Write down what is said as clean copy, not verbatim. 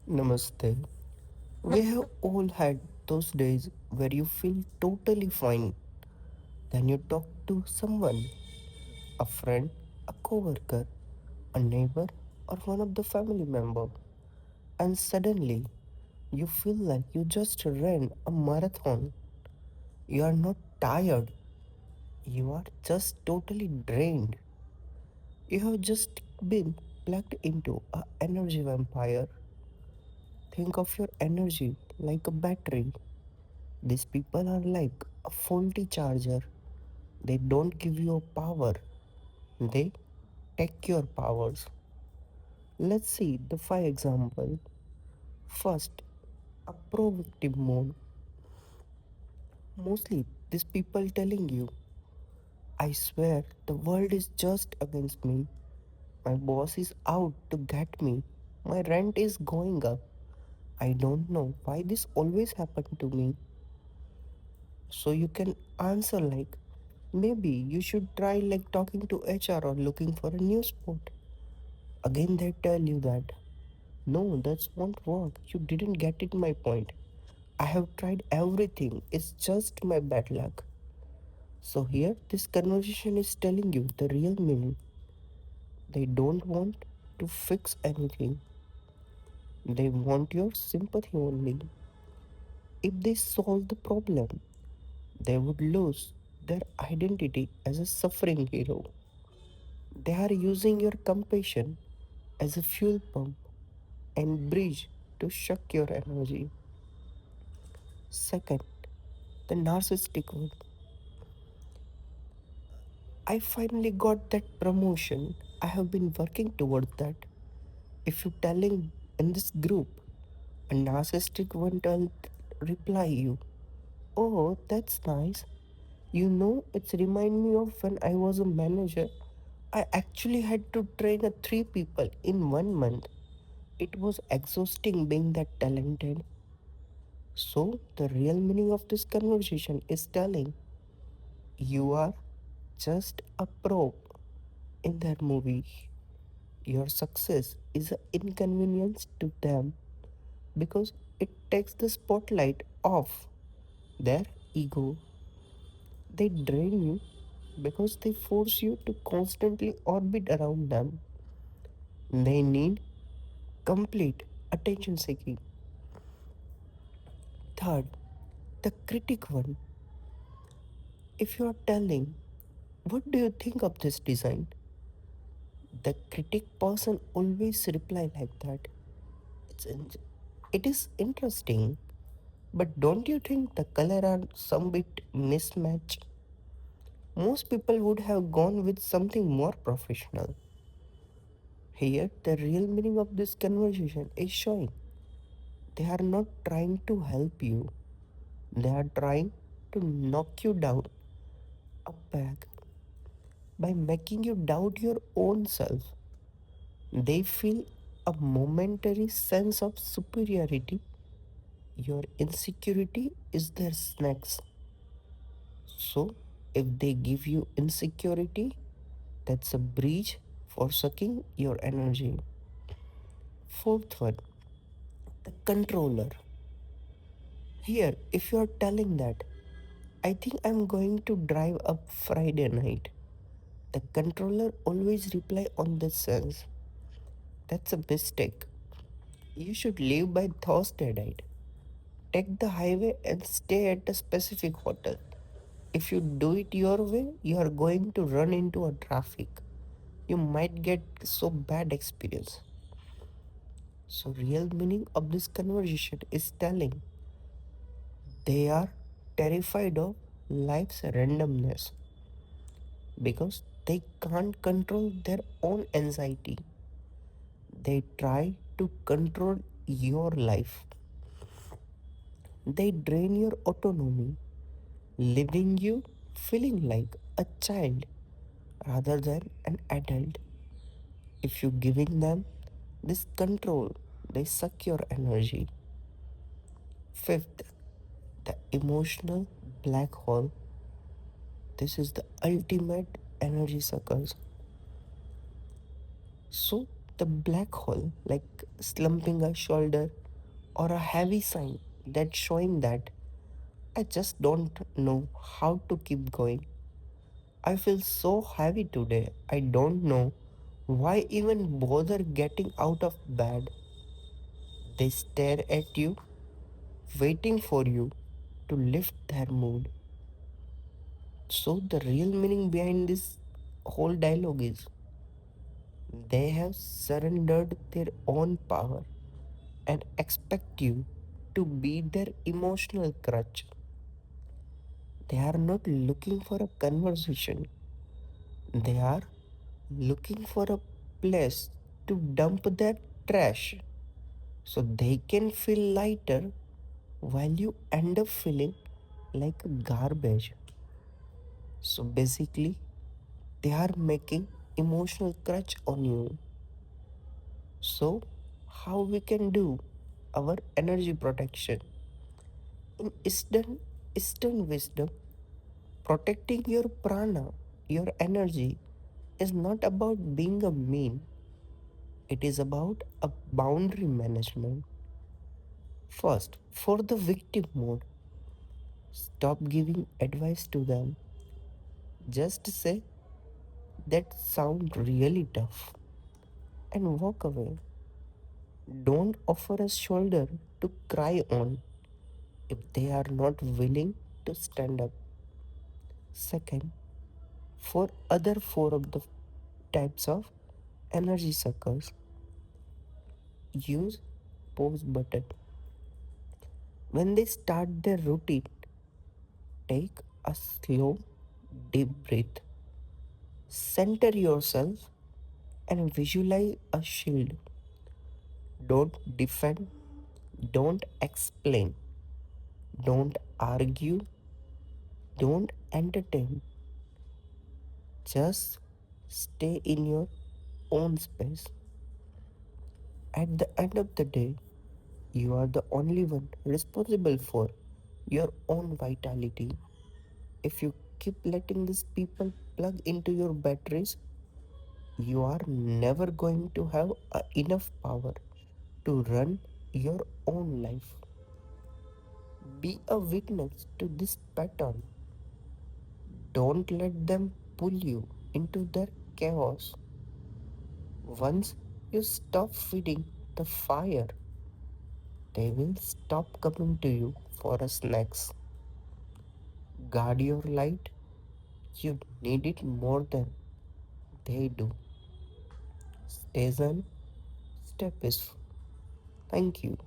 Namaste. We have all had those days where you feel totally fine. Then you talk to someone, a friend, a coworker, a neighbor, or one of the family member, and suddenly you feel like you just ran a marathon. You are not tired. You are just totally drained. You have just been plugged into a energy vampire. Think of your energy like a battery. These people are like a faulty charger. They don't give you power, they take your powers. Let's see the five example. First, a pro victim mode. Mostly these people telling you, I swear the world is just against me. My boss is out to get me. My rent is going up. I don't know why this always happened to me. So you can answer like, maybe you should try like talking to HR or looking for a new sport. Again they tell you that no, that won't work. You didn't get it my point. I have tried everything. It's just my bad luck. So here this conversation is telling you the real meaning. They don't want to fix anything. They want your sympathy only. If they solve the problem, they would lose their identity as a suffering hero. They are using your compassion as a fuel pump and bridge to suck your energy. Second, the narcissistic one. I finally got that promotion. I have been working towards that. If you telling in this group, a narcissistic one will reply you, oh, that's nice. You know, it's remind me of when I was a manager. I actually had to train a three people in 1 month. It was exhausting being that talented. So, the real meaning of this conversation is telling you are just a prop in their movie. Your success is an inconvenience to them because it takes the spotlight off their ego. They drain you because they force you to constantly orbit around them. They need complete attention seeking. Third, the critic one. If you are telling, what do you think of this design? The critic person always reply like that. It's it is interesting, but don't you think the color are some bit mismatched? Most people would have gone with something more professional. Here, the real meaning of this conversation is showing. They are not trying to help you. They are trying to knock you down a peg by making you doubt your own self. They feel a momentary sense of superiority. Your insecurity is their snacks. So, if they give you insecurity, that's a breach for sucking your energy. Fourth one, the controller. Here, if you are telling that, I think I'm going to drive up Friday night, the controller always reply on this sense. That's a mistake. You should leave by Thursday night. Take the highway and stay at a specific hotel. If you do it your way, you are going to run into a traffic. You might get so bad experience. So real meaning of this conversation is telling they are terrified of life's randomness because they can't control their own anxiety. They try to control your life. They drain your autonomy, leaving you feeling like a child rather than an adult. If you're giving them this control, they suck your energy. Fifth, the emotional black hole. This is the ultimate energy suckers. So The black hole, like slumping a shoulder or a heavy sign that's showing that I just don't know how to keep going. I feel so heavy today. I don't know why even bother getting out of bed. They stare at you, waiting for you to lift their mood. So, the real meaning behind this whole dialogue is they have surrendered their own power and expect you to be their emotional crutch. They are not looking for a conversation, they are looking for a place to dump their trash so they can feel lighter while you end up feeling like garbage. So basically, they are making emotional crutch on you. So, how we can do our energy protection? In Eastern wisdom, protecting your prana, your energy, is not about being a mean. It is about a boundary management. First, for the victim mode, stop giving advice to them. Just say that sound really tough and walk away. Don't offer a shoulder to cry on if they are not willing to stand up. Second, for other four of the types of energy suckers, use pause button. When they start their routine, take a slow, deep breath. Center yourself and visualize a shield. Don't defend, don't explain, don't argue, don't entertain. Just stay in your own space. At the end of the day, you are the only one responsible for your own vitality. If you keep letting these people plug into your batteries, you are never going to have enough power to run your own life. Be a witness to this pattern. Don't let them pull you into their chaos. Once you stop feeding the fire, they will stop coming to you for a snacks. Guard your light. You need it more than they do. Stay zen, stay peaceful. Thank you.